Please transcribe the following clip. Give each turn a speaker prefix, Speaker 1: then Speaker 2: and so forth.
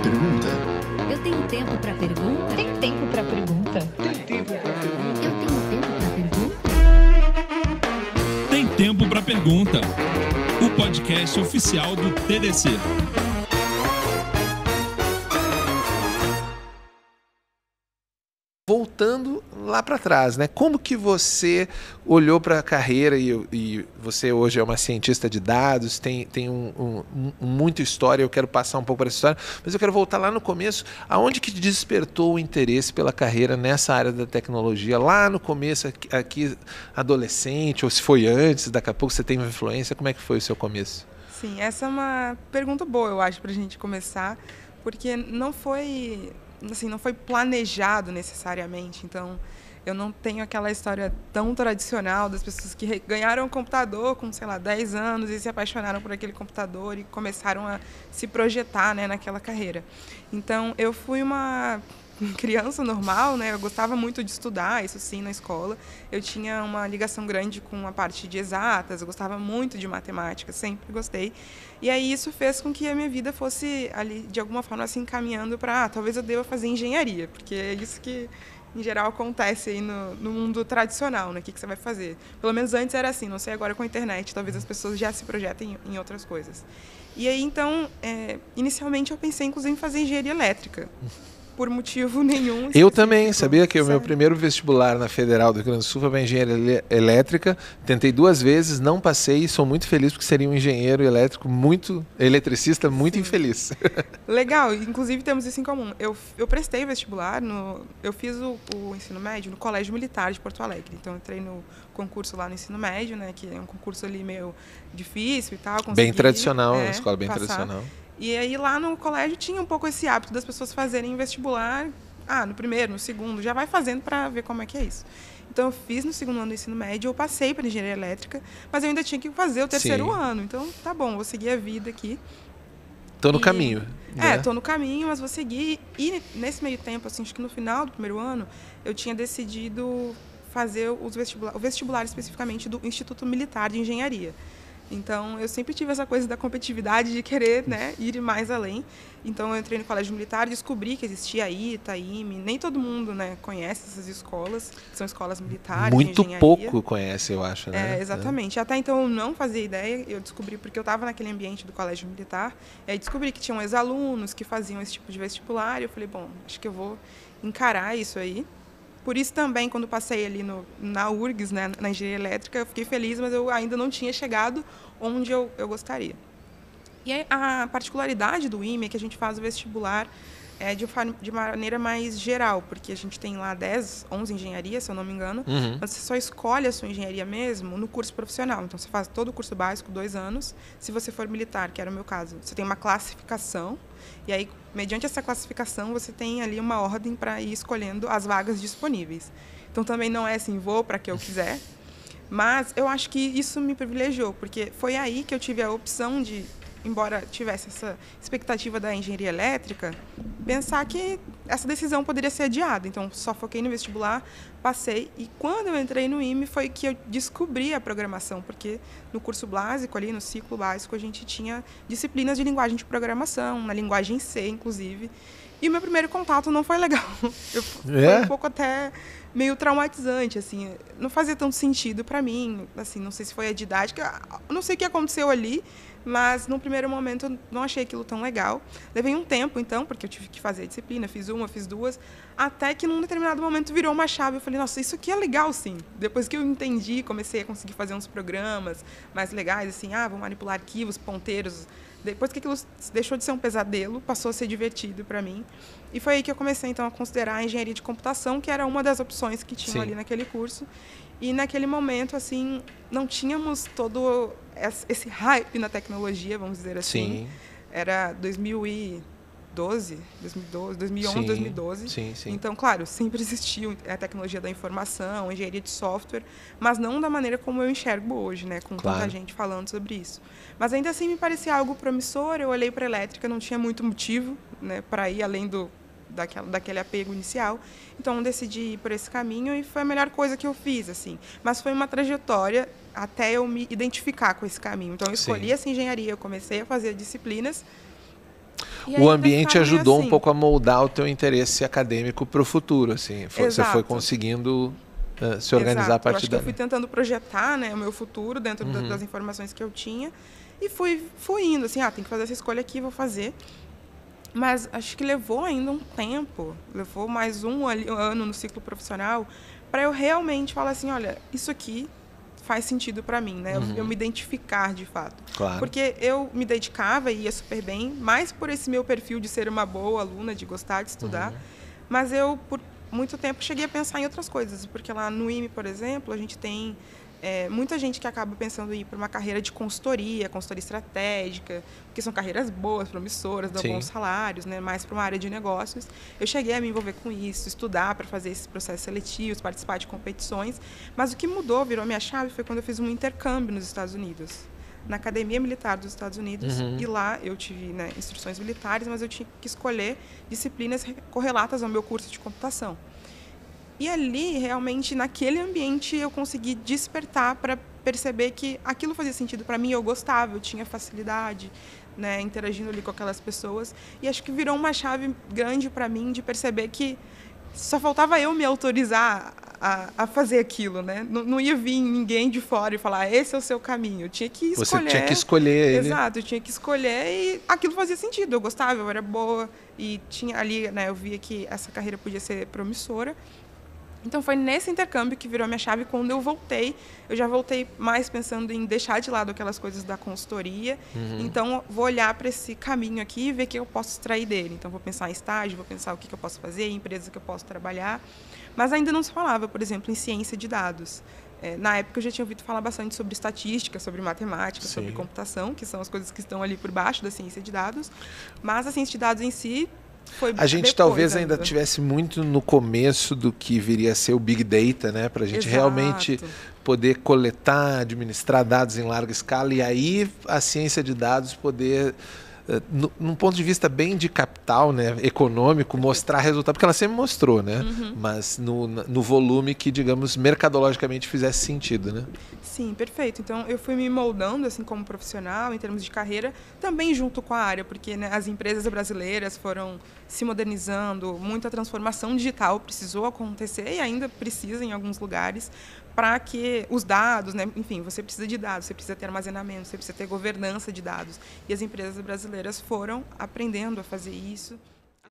Speaker 1: pergunta?
Speaker 2: Eu tenho tempo para pergunta?
Speaker 3: Tem tempo para pergunta?
Speaker 1: Tem tempo para pergunta?
Speaker 2: Eu tenho tempo para pergunta?
Speaker 4: Tem Tempo para Pergunta, o podcast oficial do TDC.
Speaker 5: Voltando lá para trás, né? Como que você olhou para a carreira e você hoje é uma cientista de dados, tem muita história, eu quero passar um pouco por essa história, mas eu quero voltar lá no começo, aonde que despertou o interesse pela carreira nessa área da tecnologia, lá no começo, aqui adolescente, ou se foi antes, daqui a pouco você tem uma influência, como é que foi o seu começo?
Speaker 6: Sim, essa é uma pergunta boa, eu acho, para a gente começar, porque não foi planejado necessariamente, então eu não tenho aquela história tão tradicional das pessoas que ganharam um computador com, 10 anos e se apaixonaram por aquele computador e começaram a se projetar, né, naquela carreira. Então, eu fui uma criança normal, né? Eu gostava muito de estudar, isso sim, na escola. Eu tinha uma ligação grande com a parte de exatas, eu gostava muito de matemática, sempre gostei. E aí isso fez com que a minha vida fosse, ali, de alguma forma, assim, caminhando para, talvez eu deva fazer engenharia, porque é isso que, em geral, acontece aí no mundo tradicional, né? O que você vai fazer? Pelo menos antes era assim, não sei agora com a internet, talvez as pessoas já se projetem em outras coisas. E aí, então, inicialmente eu pensei, inclusive, em fazer engenharia elétrica. Por motivo nenhum específico.
Speaker 5: Eu também, sabia que o meu primeiro vestibular na Federal do Rio Grande do Sul foi para engenharia elétrica, tentei 2 vezes, não passei e sou muito feliz porque seria um engenheiro elétrico eletricista muito infeliz.
Speaker 6: Legal, inclusive temos isso em comum. Eu prestei vestibular, eu fiz o ensino médio no Colégio Militar de Porto Alegre, então eu entrei no concurso lá no ensino médio, né, que é um concurso ali meio difícil e tal.
Speaker 5: Bem tradicional, uma escola bem
Speaker 6: passar.
Speaker 5: tradicional.
Speaker 6: E aí lá no colégio tinha um pouco esse hábito das pessoas fazerem vestibular, no primeiro, no segundo, já vai fazendo para ver como é que é isso. Então eu fiz no segundo ano do ensino médio, eu passei para engenharia elétrica, mas eu ainda tinha que fazer o terceiro ano. Então tá bom, vou seguir a vida aqui.
Speaker 5: Tô no caminho. Né?
Speaker 6: Tô no caminho, mas vou seguir. E nesse meio tempo, assim, acho que no final do primeiro ano, eu tinha decidido fazer o vestibular especificamente do Instituto Militar de Engenharia. Então, eu sempre tive essa coisa da competitividade de querer, né, ir mais além. Então, eu entrei no Colégio Militar, descobri que existia a ITA, a IME. Nem todo mundo, né, conhece essas escolas, que são escolas militares.
Speaker 5: Muito pouco conhece, eu acho, né?
Speaker 6: Exatamente. Até então, eu não fazia ideia. Eu descobri porque eu estava naquele ambiente do Colégio Militar. E aí, descobri que tinham ex-alunos que faziam esse tipo de vestibular. E eu falei, bom, acho que eu vou encarar isso aí. Por isso também, quando passei ali na URGS, né, na engenharia elétrica, eu fiquei feliz, mas eu ainda não tinha chegado onde eu gostaria. E a particularidade do IME é que a gente faz o vestibular de maneira mais geral, porque a gente tem lá 10, 11 engenharias, se eu não me engano, mas você só escolhe a sua engenharia mesmo no curso profissional. Então, você faz todo o curso básico, 2 anos. Se você for militar, que era o meu caso, você tem uma classificação, e aí, mediante essa classificação, você tem ali uma ordem para ir escolhendo as vagas disponíveis. Então, também não é assim, vou para que eu quiser, mas eu acho que isso me privilegiou, porque foi aí que eu tive a opção de, embora tivesse essa expectativa da engenharia elétrica, pensar que essa decisão poderia ser adiada. Então, só foquei no vestibular, passei. E quando eu entrei no IME foi que eu descobri a programação, porque no curso básico, ali no ciclo básico, a gente tinha disciplinas de linguagem de programação, na linguagem C, inclusive. E o meu primeiro contato não foi legal. Foi um pouco até meio traumatizante, assim. Não fazia tanto sentido para mim, assim, não sei se foi a didática, não sei o que aconteceu ali, mas no primeiro momento eu não achei aquilo tão legal. Levei um tempo, então, porque eu tive que fazer a disciplina, fiz 1, fiz 2, até que num determinado momento virou uma chave. Eu falei, nossa, isso aqui é legal, sim. Depois que eu entendi, comecei a conseguir fazer uns programas mais legais, assim, vou manipular arquivos, ponteiros. Depois que aquilo deixou de ser um pesadelo, passou a ser divertido para mim. E foi aí que eu comecei, então, a considerar a engenharia de computação, que era uma das opções que tinham ali naquele curso. E, naquele momento, assim, não tínhamos todo esse hype na tecnologia, vamos dizer assim.
Speaker 5: Sim.
Speaker 6: Era 2011, 2012.
Speaker 5: Sim.
Speaker 6: Então, claro, sempre existiu a tecnologia da informação, a engenharia de software, mas não da maneira como eu enxergo hoje, né, com tanta gente falando sobre isso. Mas ainda assim me parecia algo promissor. Eu olhei para a elétrica, não tinha muito motivo, né, para ir além daquele apego inicial. Então, eu decidi ir por esse caminho e foi a melhor coisa que eu fiz, assim. Mas foi uma trajetória até eu me identificar com esse caminho. Então, eu escolhi essa engenharia, eu comecei a fazer disciplinas. E aí
Speaker 5: o
Speaker 6: ainda
Speaker 5: ambiente
Speaker 6: ficava meio
Speaker 5: ajudou um
Speaker 6: assim.
Speaker 5: pouco a moldar o teu interesse acadêmico para o futuro, assim. Você foi
Speaker 6: Exato.
Speaker 5: conseguindo se organizar a
Speaker 6: Exato. Eu
Speaker 5: partir
Speaker 6: acho que eu
Speaker 5: dali.
Speaker 6: fui tentando projetar, né, o meu futuro dentro das informações que eu tinha e fui indo, assim, tem que fazer essa escolha aqui, vou fazer. Mas acho que levou ainda um tempo, levou mais um ano no ciclo profissional para eu realmente falar assim, olha, isso aqui faz sentido para mim, né? Eu me identificar de fato.
Speaker 5: Claro.
Speaker 6: Porque eu me dedicava e ia super bem, mais por esse meu perfil de ser uma boa aluna, de gostar de estudar, mas eu, por muito tempo, cheguei a pensar em outras coisas, porque lá no IME, por exemplo, a gente tem muita gente que acaba pensando em ir para uma carreira de consultoria estratégica, que são carreiras boas, promissoras, dão bons salários, né? Mais para uma área de negócios. Eu cheguei a me envolver com isso, estudar para fazer esses processos seletivos, participar de competições, mas o que mudou, virou minha chave, foi quando eu fiz um intercâmbio nos Estados Unidos, na Academia Militar dos Estados Unidos, e lá eu tive, né, instruções militares, mas eu tinha que escolher disciplinas correlatas ao meu curso de computação. E ali, realmente, naquele ambiente, eu consegui despertar para perceber que aquilo fazia sentido para mim, eu gostava, eu tinha facilidade, né, interagindo ali com aquelas pessoas. E acho que virou uma chave grande para mim de perceber que só faltava eu me autorizar a fazer aquilo, né? Não ia vir ninguém de fora e falar, esse é o seu caminho. Eu tinha que escolher.
Speaker 5: Você tinha que escolher ele.
Speaker 6: Exato, eu tinha que escolher e aquilo fazia sentido. Eu gostava, eu era boa e tinha ali, né, eu via que essa carreira podia ser promissora. Então, foi nesse intercâmbio que virou a minha chave. Quando eu voltei, eu já voltei mais pensando em deixar de lado aquelas coisas da consultoria. Então, vou olhar para esse caminho aqui e ver o que eu posso extrair dele. Então, vou pensar em estágio, vou pensar o que eu posso fazer, em empresas que eu posso trabalhar. Mas ainda não se falava, por exemplo, em ciência de dados. Na época, eu já tinha ouvido falar bastante sobre estatística, sobre matemática, sobre computação, que são as coisas que estão ali por baixo da ciência de dados. Mas a ciência de dados em si...
Speaker 5: A gente talvez ainda tivesse muito no começo do que viria a ser o Big Data, né? Para a gente realmente poder coletar, administrar dados em larga escala e aí a ciência de dados poder, num ponto de vista bem de capital, né, econômico, mostrar resultado, porque ela sempre mostrou, né? Mas no volume que, digamos, mercadologicamente fizesse sentido, né?
Speaker 6: Sim, perfeito. Então, eu fui me moldando assim como profissional, em termos de carreira, também junto com a área, porque, né, as empresas brasileiras foram se modernizando, muita transformação digital precisou acontecer e ainda precisa em alguns lugares, para que os dados, né, enfim, você precisa de dados, você precisa ter armazenamento, você precisa ter governança de dados. E as empresas brasileiras foram aprendendo a fazer isso.